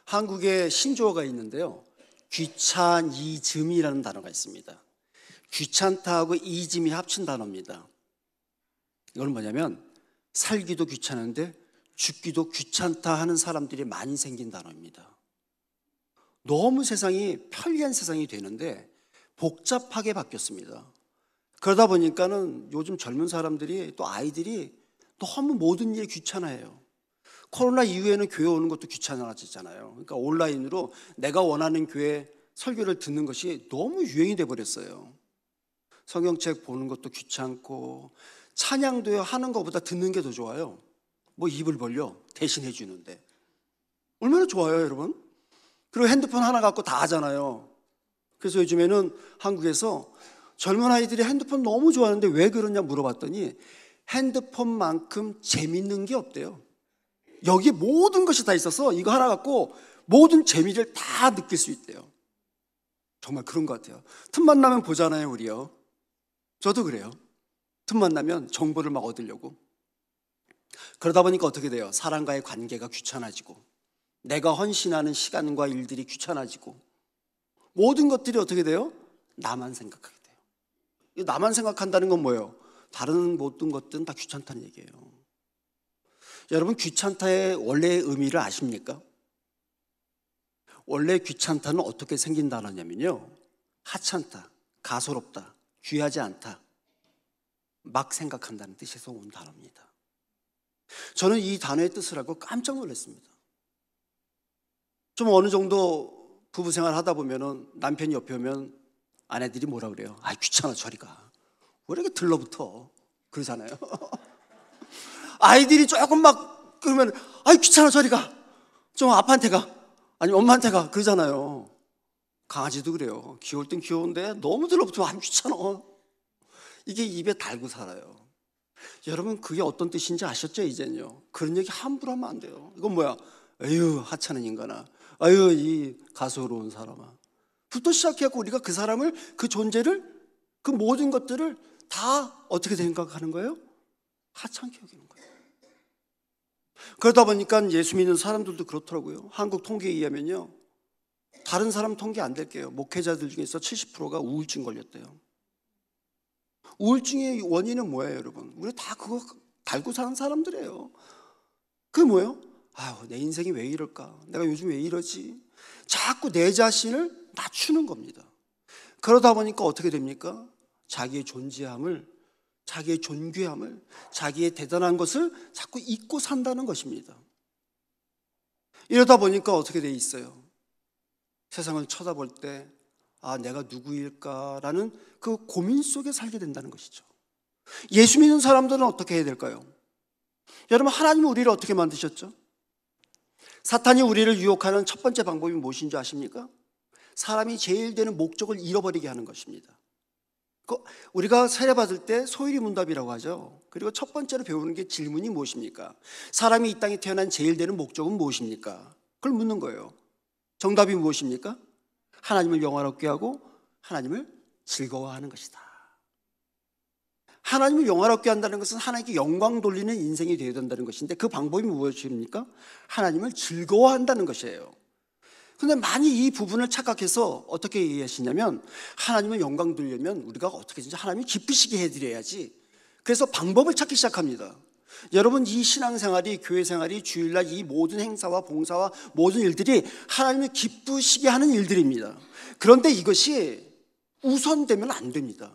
한국에 신조어가 있는데요. 귀차니즘이라는 단어가 있습니다. 귀찮다하고 이즘이 합친 단어입니다. 이건 뭐냐면 살기도 귀찮은데 죽기도 귀찮다 하는 사람들이 많이 생긴 단어입니다. 너무 세상이 편리한 세상이 되는데 복잡하게 바뀌었습니다. 그러다 보니까는 요즘 젊은 사람들이 또 아이들이 너무 모든 일이 귀찮아해요. 코로나 이후에는 교회 오는 것도 귀찮아졌잖아요. 그러니까 온라인으로 내가 원하는 교회 설교를 듣는 것이 너무 유행이 돼버렸어요. 성경책 보는 것도 귀찮고 찬양도 하는 것보다 듣는 게 더 좋아요. 뭐 입을 벌려 대신해 주는데 얼마나 좋아요, 여러분? 그리고 핸드폰 하나 갖고 다 하잖아요. 그래서 요즘에는 한국에서 젊은 아이들이 핸드폰 너무 좋아하는데 왜 그러냐 물어봤더니 핸드폰만큼 재밌는 게 없대요. 여기에 모든 것이 다 있어서 이거 하나 갖고 모든 재미를 다 느낄 수 있대요. 정말 그런 것 같아요. 틈만 나면 보잖아요, 우리요. 저도 그래요. 틈만 나면 정보를 막 얻으려고. 그러다 보니까 어떻게 돼요? 사람과의 관계가 귀찮아지고 내가 헌신하는 시간과 일들이 귀찮아지고 모든 것들이 어떻게 돼요? 나만 생각하게 돼요. 나만 생각한다는 건 뭐예요? 다른 모든 것들은 다 귀찮다는 얘기예요. 여러분, 귀찮다의 원래의 의미를 아십니까? 원래 귀찮다는 어떻게 생긴 단어냐면요, 하찮다, 가소롭다, 귀하지 않다, 막 생각한다는 뜻에서 온 단어입니다. 저는 이 단어의 뜻을 알고 깜짝 놀랐습니다. 좀 어느 정도 부부 생활 하다 보면은 남편이 옆에 오면 아내들이 뭐라 그래요? 아, 귀찮아, 저리 가. 왜 이렇게 들러붙어? 그러잖아요. 아이들이 조금 막 그러면 아이, 귀찮아, 저리 가. 좀 아빠한테 가. 아니면 엄마한테 가. 그러잖아요. 강아지도 그래요. 귀여울 땐 귀여운데 너무 들러붙으면 아, 귀찮아. 이게 입에 달고 살아요. 여러분, 그게 어떤 뜻인지 아셨죠? 이제는요. 그런 얘기 함부로 하면 안 돼요. 이건 뭐야? 에휴, 하찮은 인간아. 아유, 이 가소로운 사람아. 부터 시작해갖고 우리가 그 사람을, 그 존재를, 그 모든 것들을 다 어떻게 생각하는 거예요? 하찮게 여기는 거예요. 그러다 보니까 예수 믿는 사람들도 그렇더라고요. 한국 통계에 의하면요, 다른 사람 통계 안 될게요. 목회자들 중에서 70%가 우울증 걸렸대요. 우울증의 원인은 뭐예요, 여러분? 우리 다 그거 달고 사는 사람들이에요. 그게 뭐예요? 아유, 내 인생이 왜 이럴까? 내가 요즘 왜 이러지? 자꾸 내 자신을 낮추는 겁니다. 그러다 보니까 어떻게 됩니까? 자기의 존재함을, 자기의 존귀함을, 자기의 대단한 것을 자꾸 잊고 산다는 것입니다. 이러다 보니까 어떻게 돼 있어요? 세상을 쳐다볼 때 아, 내가 누구일까라는 그 고민 속에 살게 된다는 것이죠. 예수 믿는 사람들은 어떻게 해야 될까요? 여러분, 하나님은 우리를 어떻게 만드셨죠? 사탄이 우리를 유혹하는 첫 번째 방법이 무엇인 줄 아십니까? 사람이 제일 되는 목적을 잃어버리게 하는 것입니다. 우리가 세례받을 때 소일이문답이라고 하죠. 그리고 첫 번째로 배우는 게 질문이 무엇입니까? 사람이 이 땅에 태어난 제일 되는 목적은 무엇입니까? 그걸 묻는 거예요. 정답이 무엇입니까? 하나님을 영화롭게 하고 하나님을 즐거워하는 것이다. 하나님을 영화롭게 한다는 것은 하나님께 영광 돌리는 인생이 되어야 된다는 것인데 그 방법이 무엇입니까? 하나님을 즐거워한다는 것이에요. 그런데 많이 이 부분을 착각해서 어떻게 이해하시냐면 하나님을 영광 돌리려면 우리가 어떻게든지 하나님이 기쁘시게 해드려야지. 그래서 방법을 찾기 시작합니다. 여러분, 이 신앙생활이, 교회 생활이, 주일날 이 모든 행사와 봉사와 모든 일들이 하나님을 기쁘시게 하는 일들입니다. 그런데 이것이 우선되면 안 됩니다.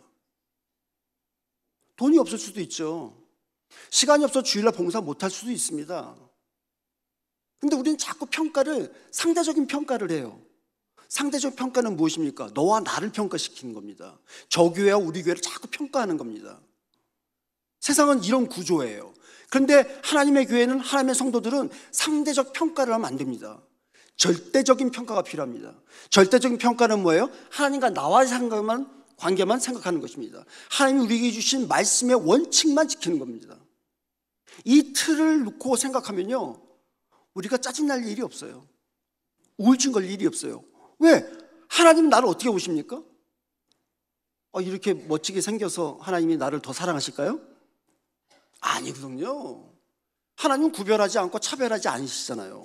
돈이 없을 수도 있죠. 시간이 없어 주일날 봉사 못할 수도 있습니다. 근데 우리는 자꾸 상대적인 평가를 해요. 상대적 평가는 무엇입니까? 너와 나를 평가시키는 겁니다. 저 교회와 우리 교회를 자꾸 평가하는 겁니다. 세상은 이런 구조예요. 그런데 하나님의 교회는, 하나님의 성도들은 상대적 평가를 하면 안 됩니다. 절대적인 평가가 필요합니다. 절대적인 평가는 뭐예요? 하나님과 나와의 관계만 생각하는 것입니다. 하나님이 우리에게 주신 말씀의 원칙만 지키는 겁니다. 이 틀을 놓고 생각하면요, 우리가 짜증날 일이 없어요. 우울증 걸릴 일이 없어요. 왜? 하나님은 나를 어떻게 보십니까? 이렇게 멋지게 생겨서 하나님이 나를 더 사랑하실까요? 아니거든요. 하나님은 구별하지 않고 차별하지 않으시잖아요.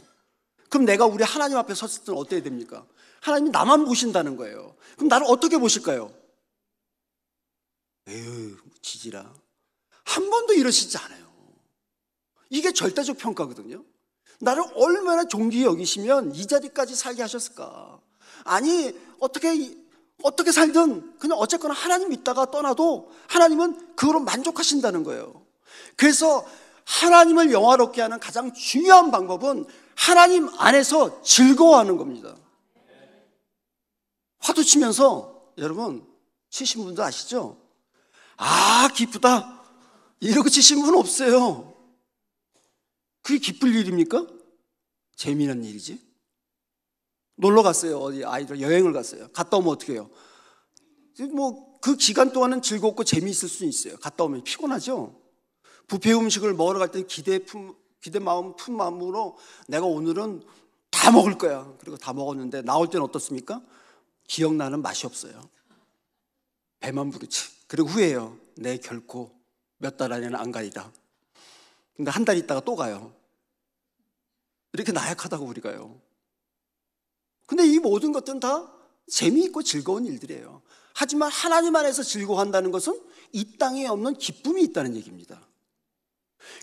그럼 내가 우리 하나님 앞에 섰을 때는 어때야 됩니까? 하나님이 나만 보신다는 거예요. 그럼 나를 어떻게 보실까요? 에휴, 지지라. 한 번도 이러시지 않아요. 이게 절대적 평가거든요. 나를 얼마나 존귀히 여기시면 이 자리까지 살게 하셨을까? 아니, 어떻게 살든 그냥 어쨌거나 하나님 믿다가 떠나도 하나님은 그거로 만족하신다는 거예요. 그래서 하나님을 영화롭게 하는 가장 중요한 방법은 하나님 안에서 즐거워하는 겁니다. 화두 치면서 여러분 치신 분도 아시죠? 아, 기쁘다 이러고 치신 분 없어요. 그게 기쁠 일입니까? 재미난 일이지. 놀러 갔어요. 어디 아이들 여행을 갔어요. 갔다 오면 어떻게 해요? 뭐 그 기간 동안은 즐겁고 재미있을 수 있어요. 갔다 오면 피곤하죠. 뷔페 음식을 먹으러 갈 때는 기대 마음 품 마음으로 내가 오늘은 다 먹을 거야. 그리고 다 먹었는데 나올 때는 어떻습니까? 기억나는 맛이 없어요. 배만 부르지. 그리고 후회해요. 내 결코 몇 달 안에는 안 가리라. 근데 한 달 있다가 또 가요. 이렇게 나약하다고 우리가요. 근데 이 모든 것들은 다 재미있고 즐거운 일들이에요. 하지만 하나님 안에서 즐거워한다는 것은 이 땅에 없는 기쁨이 있다는 얘기입니다.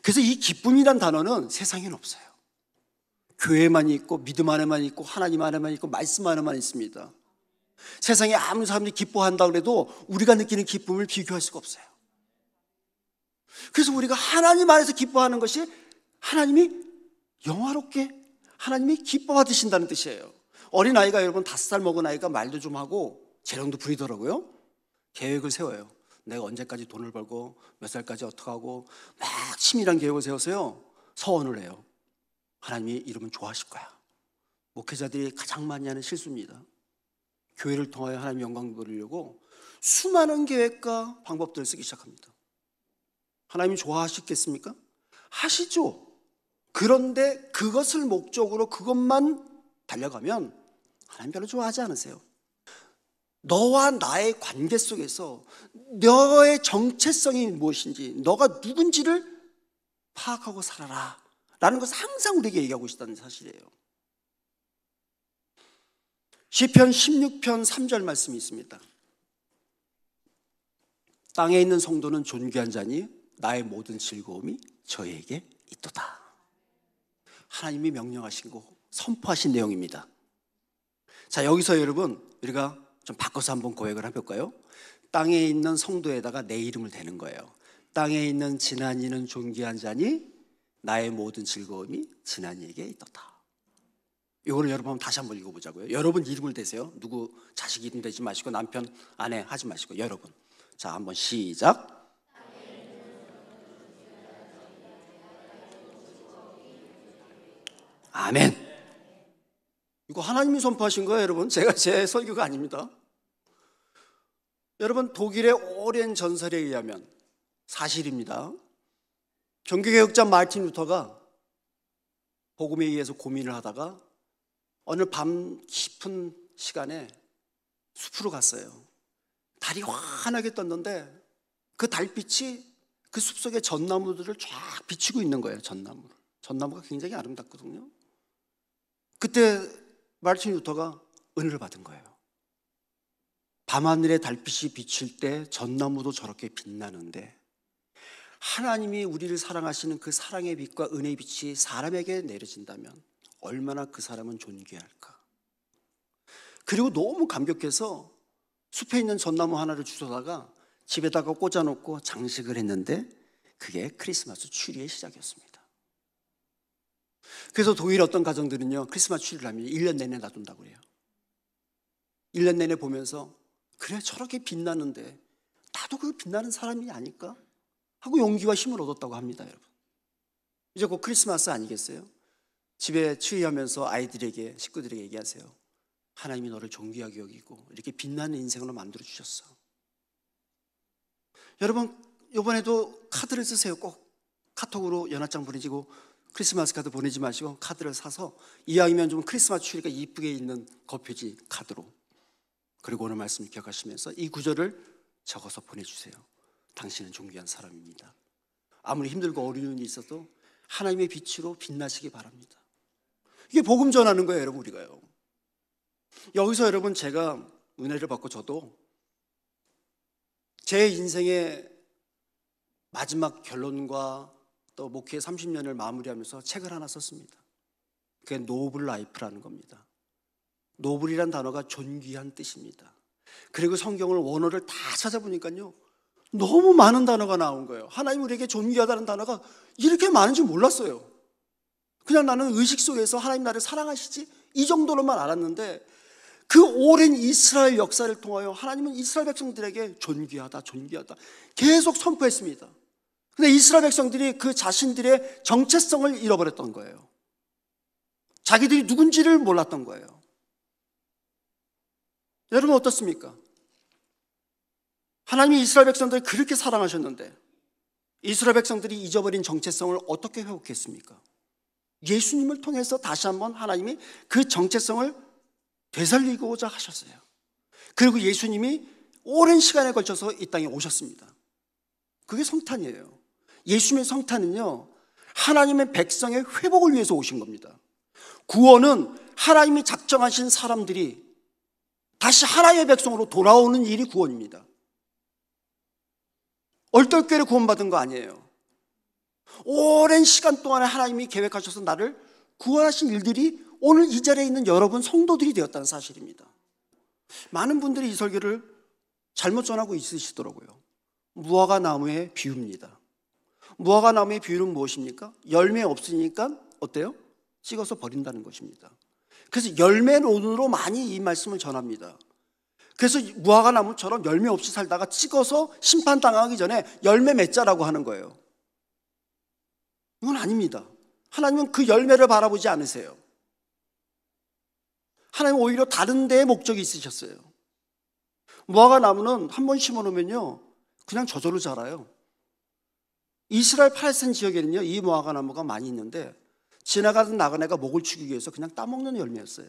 그래서 이 기쁨이란 단어는 세상에는 없어요. 교회만 있고 믿음 안에만 있고 하나님 안에만 있고 말씀 안에만 있습니다. 세상에 아무리 사람들이 기뻐한다고 해도 우리가 느끼는 기쁨을 비교할 수가 없어요. 그래서 우리가 하나님 안에서 기뻐하는 것이 하나님이 영화롭게 하나님이 기뻐 받으신다는 뜻이에요. 어린아이가 여러분 5살 먹은 아이가 말도 좀 하고 재령도 부리더라고요. 계획을 세워요. 내가 언제까지 돈을 벌고 몇 살까지 어떻게 하고 막 치밀한 계획을 세워서요 서원을 해요. 하나님이 이러면 좋아하실 거야. 목회자들이 가장 많이 하는 실수입니다. 교회를 통하여 하나님 영광 돌리려고 수많은 계획과 방법들을 쓰기 시작합니다. 하나님이 좋아하시겠습니까? 하시죠. 그런데 그것을 목적으로 그것만 달려가면 하나님 별로 좋아하지 않으세요. 너와 나의 관계 속에서 너의 정체성이 무엇인지, 너가 누군지를 파악하고 살아라 라는 것을 항상 우리에게 얘기하고 있다는 사실이에요. 시편 16편 3절 말씀이 있습니다. 땅에 있는 성도는 존귀한 자니 나의 모든 즐거움이 저에게 있도다. 하나님이 명령하신 거 선포하신 내용입니다. 자, 여기서 여러분 우리가 좀 바꿔서 한번 고백을 해볼까요? 땅에 있는 성도에다가 내 이름을 대는 거예요. 땅에 있는 지난이는 존귀한 자니 나의 모든 즐거움이 지난이에게 있도다. 이거를 여러분 한번 다시 한번 읽어보자고요. 여러분 이름을 대세요. 누구 자식 이름 대지 마시고 남편 아내 하지 마시고 여러분. 자, 한번 시작. 아멘. 이거 하나님이 선포하신 거예요, 여러분. 제 설교가 아닙니다. 여러분, 독일의 오랜 전설에 의하면 사실입니다. 종교개혁자 마르틴 루터가 복음에 의해서 고민을 하다가 어느 밤 깊은 시간에 숲으로 갔어요. 달이 환하게 떴는데 그 달빛이 그 숲속의 전나무들을 쫙 비추고 있는 거예요. 전나무가 굉장히 아름답거든요. 그때 마르틴 루터가 은혜를 받은 거예요. 밤하늘에 달빛이 비칠 때 전나무도 저렇게 빛나는데 하나님이 우리를 사랑하시는 그 사랑의 빛과 은혜의 빛이 사람에게 내려진다면 얼마나 그 사람은 존귀할까. 그리고 너무 감격해서 숲에 있는 전나무 하나를 주워다가 집에다가 꽂아놓고 장식을 했는데 그게 크리스마스 추리의 시작이었습니다. 그래서 독일 어떤 가정들은요 크리스마스 추리를 하면 1년 내내 놔둔다고 그래요. 1년 내내 보면서 그래 저렇게 빛나는데 나도 그 빛나는 사람이 아닐까 하고 용기와 힘을 얻었다고 합니다. 여러분 이제 곧 크리스마스 아니겠어요? 집에 추위하면서 아이들에게 식구들에게 얘기하세요. 하나님이 너를 존귀하게 여기고 이렇게 빛나는 인생으로 만들어 주셨어. 여러분 이번에도 카드를 쓰세요. 꼭 카톡으로 연합장 보내지고 크리스마스 카드 보내지 마시고 카드를 사서 이왕이면 좀 크리스마스 추리가 이쁘게 있는 겉표지 카드로, 그리고 오늘 말씀 기억하시면서 이 구절을 적어서 보내주세요. 당신은 존귀한 사람입니다. 아무리 힘들고 어려운 일이 있어도 하나님의 빛으로 빛나시기 바랍니다. 이게 복음 전하는 거예요, 여러분. 우리가요. 여기서 여러분, 제가 은혜를 받고 저도 제 인생의 마지막 결론과 또 목회 30년을 마무리하면서 책을 하나 썼습니다. 그게 노블 라이프라는 겁니다. 노블이란 단어가 존귀한 뜻입니다. 그리고 성경을 원어를 다 찾아보니까요, 너무 많은 단어가 나온 거예요. 하나님 우리에게 존귀하다는 단어가 이렇게 많은지 몰랐어요. 그냥 나는 의식 속에서 하나님 나를 사랑하시지 이 정도로만 알았는데, 그 오랜 이스라엘 역사를 통하여 하나님은 이스라엘 백성들에게 존귀하다, 존귀하다 계속 선포했습니다. 근데 이스라엘 백성들이 그 자신들의 정체성을 잃어버렸던 거예요. 자기들이 누군지를 몰랐던 거예요. 여러분 어떻습니까? 하나님이 이스라엘 백성들을 그렇게 사랑하셨는데 이스라엘 백성들이 잊어버린 정체성을 어떻게 회복했습니까? 예수님을 통해서 다시 한번 하나님이 그 정체성을 되살리고자 하셨어요. 그리고 예수님이 오랜 시간에 걸쳐서 이 땅에 오셨습니다. 그게 성탄이에요. 예수님의 성탄은요, 하나님의 백성의 회복을 위해서 오신 겁니다. 구원은 하나님이 작정하신 사람들이 다시 하나님의 백성으로 돌아오는 일이 구원입니다. 얼떨결에 구원받은 거 아니에요. 오랜 시간 동안에 하나님이 계획하셔서 나를 구원하신 일들이 오늘 이 자리에 있는 여러분 성도들이 되었다는 사실입니다. 많은 분들이 이 설교를 잘못 전하고 있으시더라고요. 무화과 나무의 비유입니다. 무화과 나무의 비유는 무엇입니까? 열매 없으니까 어때요? 찍어서 버린다는 것입니다. 그래서 열매론으로 많이 이 말씀을 전합니다. 그래서 무화과 나무처럼 열매 없이 살다가 찍어서 심판당하기 전에 열매 맺자라고 하는 거예요. 이건 아닙니다. 하나님은 그 열매를 바라보지 않으세요. 하나님은 오히려 다른 데에 목적이 있으셨어요. 무화과 나무는 한 번 심어놓으면요, 그냥 저절로 자라요. 이스라엘 팔레스타인 지역에는요, 이 무화과 나무가 많이 있는데 지나가던 나그네가 목을 축이기 위해서 그냥 따먹는 열매였어요.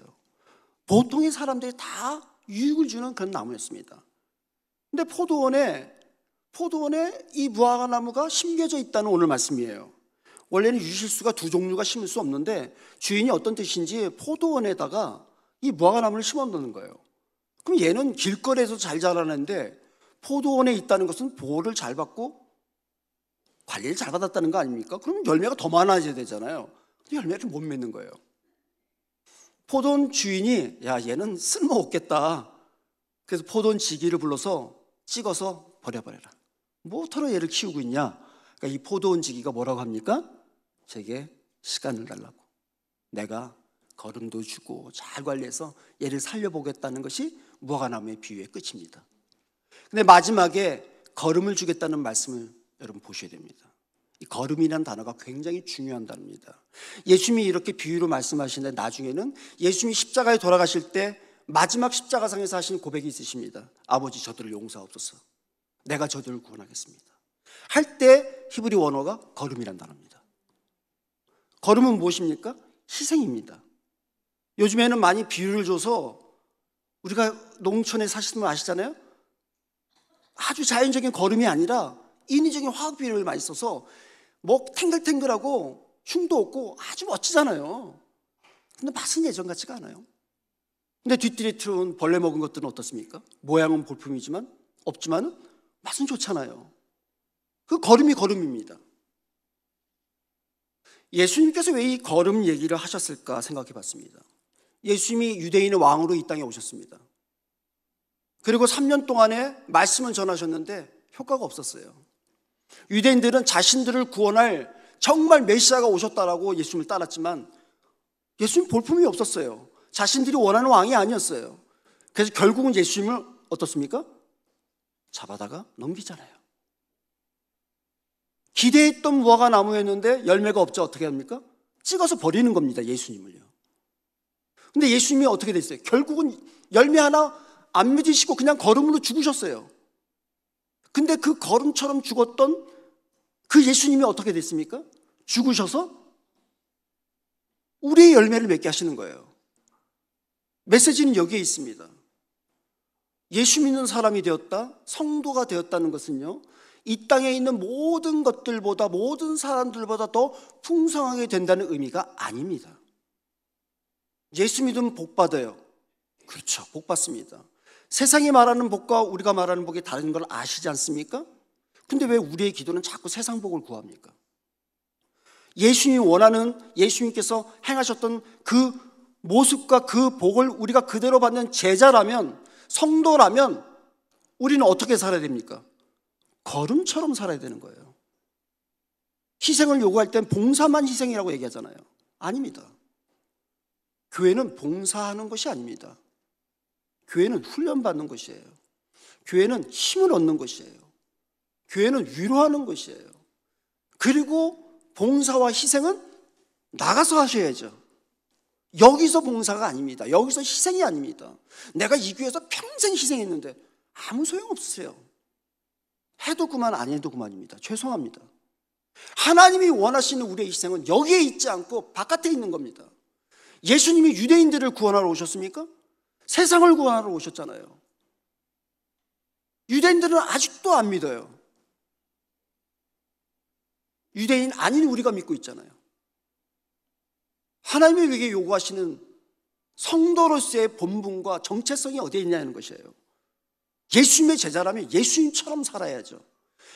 보통의 사람들이 다 유익을 주는 그런 나무였습니다. 근데 포도원에 이 무화과 나무가 심겨져 있다는 오늘 말씀이에요. 원래는 유실수가 두 종류가 심을 수 없는데 주인이 어떤 뜻인지 포도원에다가 이 무화과 나무를 심어놓는 거예요. 그럼 얘는 길거리에서 잘 자라는데 포도원에 있다는 것은 보호를 잘 받고 관리를 잘 받았다는 거 아닙니까? 그럼 열매가 더 많아져야 되잖아요. 근데 열매를 못 맺는 거예요. 포도원 주인이 야, 얘는 쓸모없겠다. 그래서 포도원 지기를 불러서 찍어서 버려버려라. 뭐터로 얘를 키우고 있냐? 그러니까 이 포도원 지기가 뭐라고 합니까? 제게 시간을 달라고. 내가 거름도 주고 잘 관리해서 얘를 살려보겠다는 것이 무화과나무의 비유의 끝입니다. 근데 마지막에 거름을 주겠다는 말씀을 여러분 보셔야 됩니다. 이 거름이라는 단어가 굉장히 중요한 단어입니다. 예수님이 이렇게 비유로 말씀하시는데 나중에는 예수님이 십자가에 돌아가실 때 마지막 십자가상에서 하신 고백이 있으십니다. 아버지 저들을 용서하옵소서. 내가 저들을 구원하겠습니다. 할 때 히브리 원어가 거름이라는 단어입니다. 거름은 무엇입니까? 희생입니다. 요즘에는 많이 비유를 줘서 우리가 농촌에 사시는 분 아시잖아요. 아주 자연적인 거름이 아니라 인위적인 화학 비유를 많이 써서 뭐 탱글탱글하고 흉도 없고 아주 멋지잖아요. 근데 맛은 예전 같지가 않아요. 근데 뒤뜰에 틀어온 벌레 먹은 것들은 어떻습니까? 모양은 볼품이지만 없지만 맛은 좋잖아요. 그 거름이 거름입니다. 예수님께서 왜 이 거름 얘기를 하셨을까 생각해 봤습니다. 예수님이 유대인의 왕으로 이 땅에 오셨습니다. 그리고 3년 동안에 말씀을 전하셨는데 효과가 없었어요. 유대인들은 자신들을 구원할 정말 메시아가 오셨다라고 예수님을 따랐지만 예수님 볼품이 없었어요. 자신들이 원하는 왕이 아니었어요. 그래서 결국은 예수님을 어떻습니까? 잡아다가 넘기잖아요. 기대했던 무화과 나무였는데 열매가 없죠. 어떻게 합니까? 찍어서 버리는 겁니다. 예수님을요. 근데 예수님이 어떻게 됐어요? 결국은 열매 하나 안 맺으시고 그냥 거름으로 죽으셨어요. 근데 그 거름처럼 죽었던 그 예수님이 어떻게 됐습니까? 죽으셔서 우리의 열매를 맺게 하시는 거예요. 메시지는 여기에 있습니다. 예수 믿는 사람이 되었다, 성도가 되었다는 것은요, 이 땅에 있는 모든 것들보다, 모든 사람들보다 더 풍성하게 된다는 의미가 아닙니다. 예수 믿으면 복 받아요. 그렇죠. 복 받습니다. 세상이 말하는 복과 우리가 말하는 복이 다른 걸 아시지 않습니까? 근데 왜 우리의 기도는 자꾸 세상 복을 구합니까? 예수님이 원하는, 예수님께서 행하셨던 그 모습과 그 복을 우리가 그대로 받는 제자라면, 성도라면 우리는 어떻게 살아야 됩니까? 걸음처럼 살아야 되는 거예요. 희생을 요구할 땐 봉사만 희생이라고 얘기하잖아요. 아닙니다. 교회는 봉사하는 것이 아닙니다. 교회는 훈련받는 것이에요. 교회는 힘을 얻는 것이에요. 교회는 위로하는 것이에요. 그리고 봉사와 희생은 나가서 하셔야죠. 여기서 봉사가 아닙니다. 여기서 희생이 아닙니다. 내가 이 교회에서 평생 희생했는데 아무 소용없으세요. 해도 그만 안 해도 그만입니다. 죄송합니다. 하나님이 원하시는 우리의 희생은 여기에 있지 않고 바깥에 있는 겁니다. 예수님이 유대인들을 구원하러 오셨습니까? 세상을 구원하러 오셨잖아요. 유대인들은 아직도 안 믿어요. 유대인 아닌 우리가 믿고 있잖아요. 하나님이 우리에게 요구하시는 성도로서의 본분과 정체성이 어디에 있냐는 것이에요. 예수님의 제자라면 예수님처럼 살아야죠.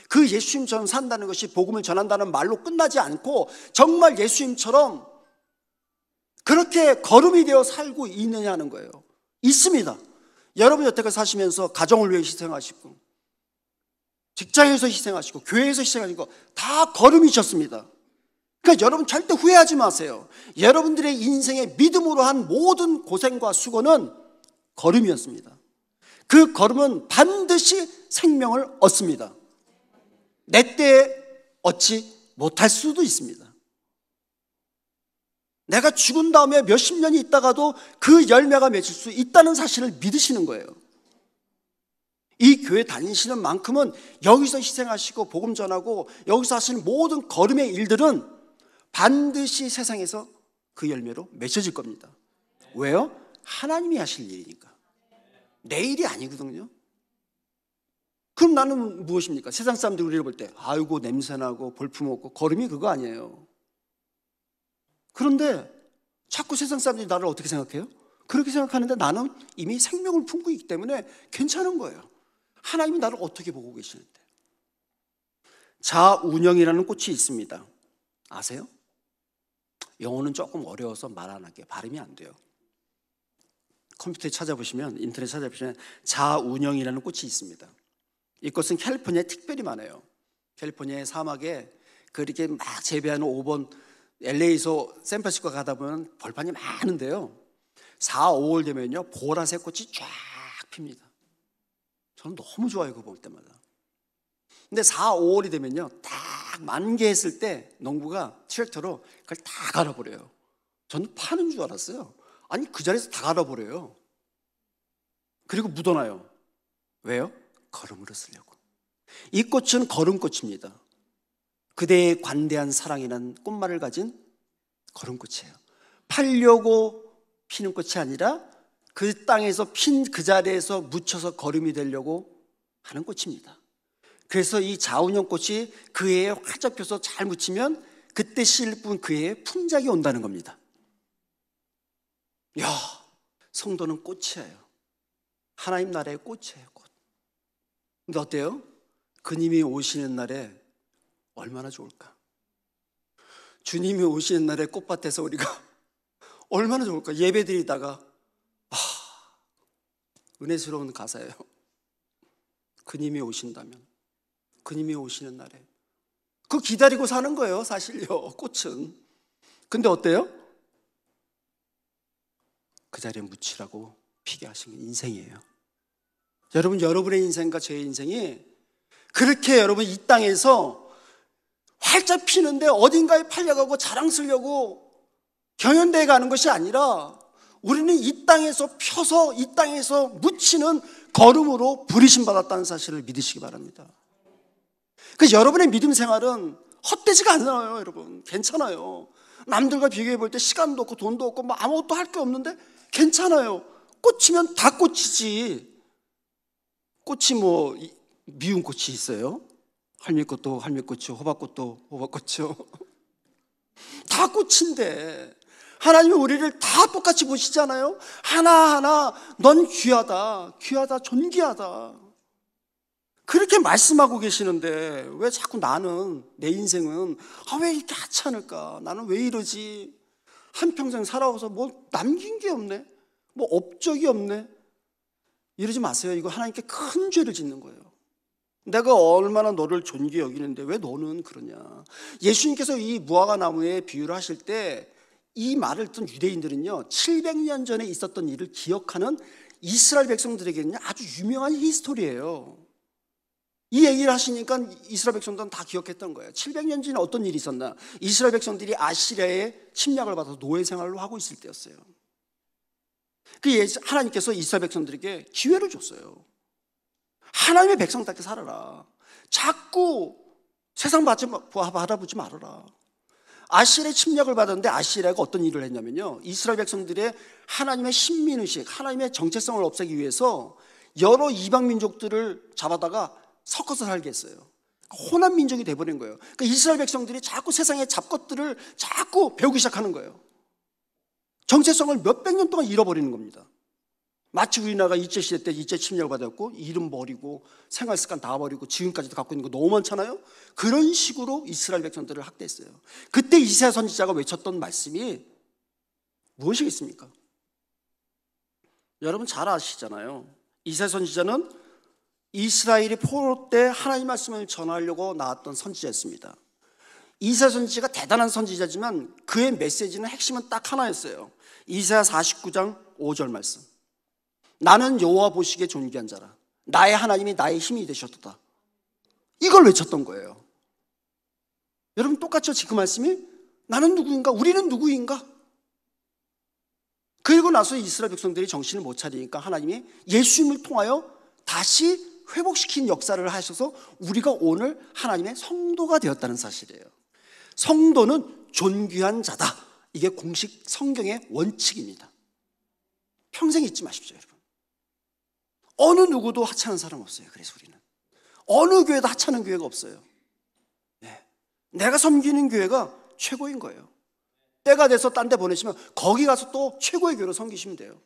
그 예수님처럼 산다는 것이 복음을 전한다는 말로 끝나지 않고 정말 예수님처럼 그렇게 거름이 되어 살고 있느냐는 거예요. 있습니다. 여러분 여태까지 사시면서 가정을 위해 희생하시고 직장에서 희생하시고 교회에서 희생하시고 다 걸음이셨습니다. 그러니까 여러분 절대 후회하지 마세요. 여러분들의 인생의 믿음으로 한 모든 고생과 수고는 걸음이었습니다. 그 걸음은 반드시 생명을 얻습니다. 내 때에 얻지 못할 수도 있습니다. 내가 죽은 다음에 몇십 년이 있다가도 그 열매가 맺힐 수 있다는 사실을 믿으시는 거예요. 이 교회 다니시는 만큼은 여기서 희생하시고 복음 전하고 여기서 하시는 모든 걸음의 일들은 반드시 세상에서 그 열매로 맺혀질 겁니다. 왜요? 하나님이 하실 일이니까. 내 일이 아니거든요. 그럼 나는 무엇입니까? 세상 사람들이 우리를 볼 때 아이고 냄새나고 볼품없고 걸음이 그거 아니에요. 그런데 자꾸 세상 사람들이 나를 어떻게 생각해요? 그렇게 생각하는데 나는 이미 생명을 품고 있기 때문에 괜찮은 거예요. 하나님이 나를 어떻게 보고 계시는데. 자운영이라는 꽃이 있습니다. 아세요? 영어는 조금 어려워서 말 안 할게요. 발음이 안 돼요. 컴퓨터에 찾아보시면, 인터넷 찾아보시면 자운영이라는 꽃이 있습니다. 이 꽃은 캘리포니아에 특별히 많아요. 캘리포니아의 사막에 그렇게 막 재배하는 5번 LA에서 샌프란시스코 가다 보면 벌판이 많은데요. 4, 5월 되면요 보라색 꽃이 쫙 핍니다. 저는 너무 좋아요. 그거 볼 때마다. 근데 4, 5월이 되면요 딱 만개했을 때 농부가 트랙터로 그걸 다 갈아버려요. 저는 파는 줄 알았어요. 아니 그 자리에서 다 갈아버려요. 그리고 묻어놔요. 왜요? 걸음으로 쓰려고. 이 꽃은 걸음꽃입니다. 그대의 관대한 사랑이라는 꽃말을 가진 걸음꽃이에요. 팔려고 피는 꽃이 아니라 그 땅에서 핀 그 자리에서 묻혀서 걸음이 되려고 하는 꽃입니다. 그래서 이 자운형 꽃이 그 해에 활짝 펴서 잘 묻히면 그때 실 뿐 그 해에 품작이 온다는 겁니다. 야, 성도는 꽃이에요. 하나님 나라의 꽃이에요, 꽃. 근데 어때요? 그님이 오시는 날에 얼마나 좋을까? 주님이 오시는 날에 꽃밭에서 우리가 얼마나 좋을까? 예배 드리다가 은혜스러운 가사예요. 그님이 오신다면, 그님이 오시는 날에 그거 기다리고 사는 거예요, 사실요. 꽃은. 근데 어때요? 그 자리에 묻히라고 피게 하신 게 인생이에요. 여러분, 여러분의 인생과 제 인생이 그렇게 여러분 이 땅에서 활짝 피는데 어딘가에 팔려가고 자랑스러려고 경연대회 가는 것이 아니라 우리는 이 땅에서 펴서 이 땅에서 묻히는 걸음으로 부르심 받았다는 사실을 믿으시기 바랍니다. 그래서 여러분의 믿음 생활은 헛되지가 않아요. 여러분 괜찮아요. 남들과 비교해 볼 때 시간도 없고 돈도 없고 뭐 아무것도 할 게 없는데 괜찮아요. 꽂히면 다 꽂히지. 꽃이 뭐 미운 꽃이 있어요? 할미꽃도 할미꽃이요, 호박꽃도 호박꽃이요. 다 꽃인데 하나님이 우리를 다 똑같이 보시잖아요. 하나하나 넌 귀하다, 귀하다, 존귀하다. 그렇게 말씀하고 계시는데 왜 자꾸 나는, 내 인생은 왜 이렇게 하찮을까? 나는 왜 이러지? 한평생 살아와서 뭐 남긴 게 없네, 뭐 업적이 없네. 이러지 마세요. 이거 하나님께 큰 죄를 짓는 거예요. 내가 얼마나 너를 존귀히 여기는데 왜 너는 그러냐. 예수님께서 이 무화과 나무에 비유를 하실 때 이 말을 듣던 유대인들은요, 700년 전에 있었던 일을 기억하는 이스라엘 백성들에게는 아주 유명한 히스토리예요. 이 얘기를 하시니까 이스라엘 백성들은 다 기억했던 거예요. 700년 전에 어떤 일이 있었나. 이스라엘 백성들이 아시리아의 침략을 받아서 노예 생활을 하고 있을 때였어요. 하나님께서 이스라엘 백성들에게 기회를 줬어요. 하나님의 백성답게 살아라. 자꾸 세상 바라보지 말아라. 아시리아의 침략을 받았는데 아시리아가 어떤 일을 했냐면요, 이스라엘 백성들의 하나님의 신민의식, 하나님의 정체성을 없애기 위해서 여러 이방 민족들을 잡아다가 섞어서 살게 했어요. 혼합 민족이 돼버린 거예요. 그러니까 이스라엘 백성들이 자꾸 세상의 잡것들을 자꾸 배우기 시작하는 거예요. 정체성을 몇백 년 동안 잃어버리는 겁니다. 마치 우리나라가 일제시대 때 일제 침략을 받았고 이름 버리고 생활 습관 다 버리고 지금까지도 갖고 있는 거 너무 많잖아요. 그런 식으로 이스라엘 백성들을 학대했어요. 그때 이사야 선지자가 외쳤던 말씀이 무엇이겠습니까? 여러분 잘 아시잖아요. 이사야 선지자는 이스라엘이 포로 때 하나님 말씀을 전하려고 나왔던 선지자였습니다. 이사야 선지자가 대단한 선지자지만 그의 메시지는 핵심은 딱 하나였어요. 이사야 49장 5절 말씀. 나는 여호와 보시기에 존귀한 자라. 나의 하나님이 나의 힘이 되셨도다. 이걸 외쳤던 거예요. 여러분 똑같죠? 지금 말씀이 나는 누구인가? 우리는 누구인가? 그리고 나서 이스라엘 백성들이 정신을 못 차리니까 하나님이 예수님을 통하여 다시 회복시킨 역사를 하셔서 우리가 오늘 하나님의 성도가 되었다는 사실이에요. 성도는 존귀한 자다. 이게 공식 성경의 원칙입니다. 평생 잊지 마십시오, 여러분. 어느 누구도 하찮은 사람 없어요. 그래서 우리는 어느 교회도 하찮은 교회가 없어요. 네. 내가 섬기는 교회가 최고인 거예요. 때가 돼서 딴 데 보내시면 거기 가서 또 최고의 교회로 섬기시면 돼요.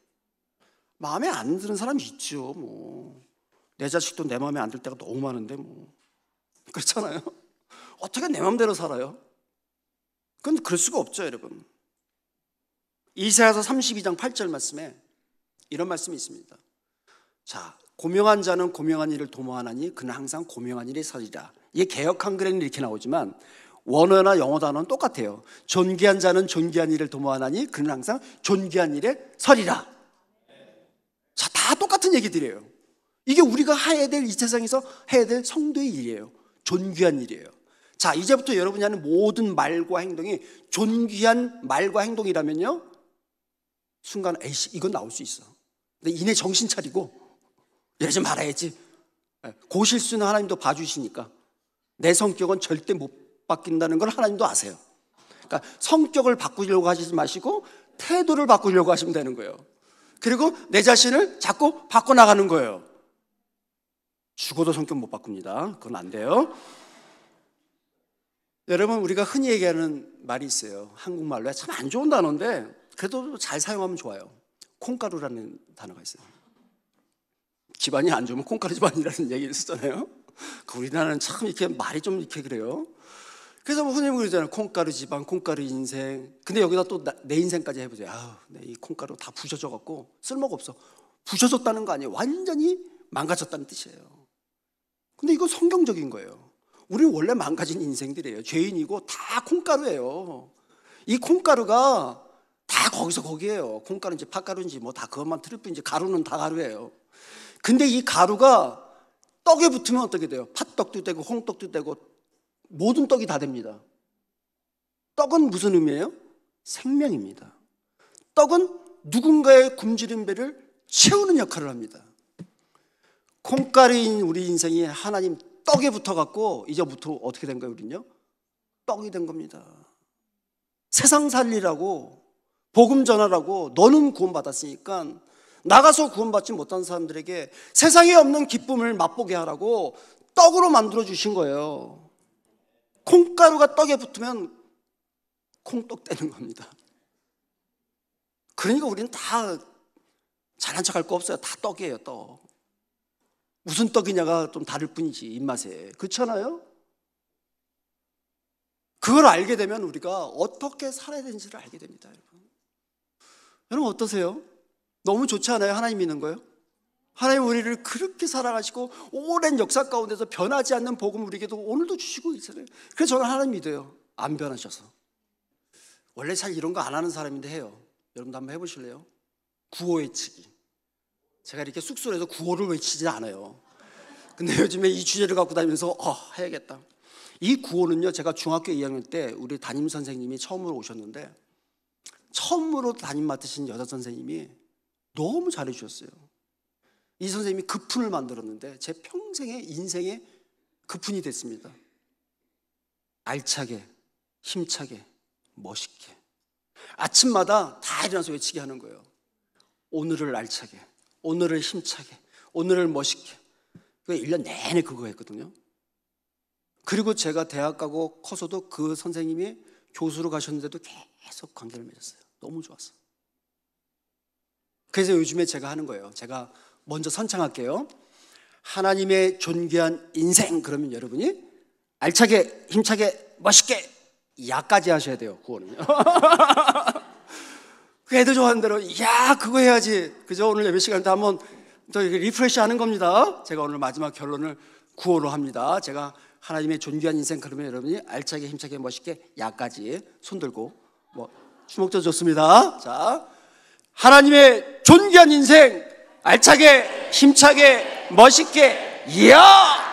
마음에 안 드는 사람이 있죠. 뭐 내 자식도 내 마음에 안 들 때가 너무 많은데 뭐 그렇잖아요. 어떻게 내 마음대로 살아요? 그건 그럴 수가 없죠, 여러분. 이사야서 32장 8절 말씀에 이런 말씀이 있습니다. 자, 고명한 자는 고명한 일을 도모하나니 그는 항상 고명한 일이 서리라. 이게 개역 한글에는 이렇게 나오지만 원어나 영어 단어는 똑같아요. 존귀한 자는 존귀한 일을 도모하나니 그는 항상 존귀한 일에 서리라. 자, 다 똑같은 얘기들이에요. 이게 우리가 해야 될, 이 세상에서 해야 될 성도의 일이에요. 존귀한 일이에요. 자, 이제부터 여러분이 하는 모든 말과 행동이 존귀한 말과 행동이라면요, 순간 에이씨 이건 나올 수 있어. 근데 이내 정신 차리고 이러지 말아야지. 그 실수는 하나님도 봐주시니까 내 성격은 절대 못 바뀐다는 걸 하나님도 아세요. 그러니까 성격을 바꾸려고 하시지 마시고 태도를 바꾸려고 하시면 되는 거예요. 그리고 내 자신을 자꾸 바꿔나가는 거예요. 죽어도 성격 못 바꿉니다. 그건 안 돼요. 여러분, 우리가 흔히 얘기하는 말이 있어요. 한국말로 참 안 좋은 단어인데 그래도 잘 사용하면 좋아요. 콩가루라는 단어가 있어요. 집안이 안 좋으면 콩가루 집안이라는 얘기를 쓰잖아요. 우리나라는 참 이렇게 말이 좀 이렇게 그래요. 그래서 뭐 흔히 그러잖아요. 콩가루 집안, 콩가루 인생. 근데 여기다 또 내 인생까지 해보세요. 이 콩가루 다 부셔져갖고 쓸모가 없어. 부셔졌다는 거 아니에요. 완전히 망가졌다는 뜻이에요. 근데 이거 성경적인 거예요. 우리는 원래 망가진 인생들이에요. 죄인이고 다 콩가루예요. 이 콩가루가 다 거기서 거기에요. 콩가루인지 팥가루인지 뭐 다 그것만 틀릴 뿐이지 가루는 다 가루예요. 근데 이 가루가 떡에 붙으면 어떻게 돼요? 팥떡도 되고 홍떡도 되고 모든 떡이 다 됩니다. 떡은 무슨 의미예요? 생명입니다. 떡은 누군가의 굶주린 배를 채우는 역할을 합니다. 콩가루인 우리 인생이 하나님 떡에 붙어갖고 이제부터 어떻게 된 거예요, 우리는요? 떡이 된 겁니다. 세상 살리라고, 복음 전하라고 너는 구원받았으니까 나가서 구원받지 못한 사람들에게 세상에 없는 기쁨을 맛보게 하라고 떡으로 만들어 주신 거예요. 콩가루가 떡에 붙으면 콩떡 되는 겁니다. 그러니까 우리는 다 잘난 척할 거 없어요. 다 떡이에요, 떡. 무슨 떡이냐가 좀 다를 뿐이지, 입맛에. 그렇잖아요? 그걸 알게 되면 우리가 어떻게 살아야 되는지를 알게 됩니다, 여러분. 여러분 어떠세요? 너무 좋지 않아요? 하나님 믿는 거요? 하나님 우리를 그렇게 사랑하시고 오랜 역사 가운데서 변하지 않는 복음 우리에게도 오늘도 주시고 있어요. 그래서 저는 하나님 믿어요. 안 변하셔서. 원래 잘 이런 거 안 하는 사람인데 해요. 여러분도 한번 해보실래요? 구호 외치기. 제가 이렇게 숙소에서 구호를 외치지 않아요. 근데 요즘에 이 주제를 갖고 다니면서 해야겠다. 이 구호는요, 제가 중학교 2학년 때 우리 담임 선생님이 처음으로 오셨는데 처음으로 담임 맡으신 여자 선생님이 너무 잘해 주셨어요. 이 선생님이 급훈을 만들었는데 제 평생의 인생의 급훈이 됐습니다. 알차게, 힘차게, 멋있게. 아침마다 다 일어나서 외치게 하는 거예요. 오늘을 알차게, 오늘을 힘차게, 오늘을 멋있게. 1년 내내 그거 했거든요. 그리고 제가 대학 가고 커서도 그 선생님이 교수로 가셨는데도 계속 관계를 맺었어요. 너무 좋았어요. 그래서 요즘에 제가 하는 거예요. 제가 먼저 선창할게요. 하나님의 존귀한 인생. 그러면 여러분이 알차게, 힘차게, 멋있게 야까지 하셔야 돼요. 구호는요. 그 애들 좋아하는 대로 그거 해야지. 그죠? 오늘 예배 시간 때 한번 또 리프레시 하는 겁니다. 제가 오늘 마지막 결론을 구호로 합니다. 제가 하나님의 존귀한 인생 그러면 여러분이 알차게, 힘차게, 멋있게 야까지 손 들고 주먹 져 좋습니다. 자, 하나님의 존귀한 인생 알차게, 힘차게, 멋있게 야!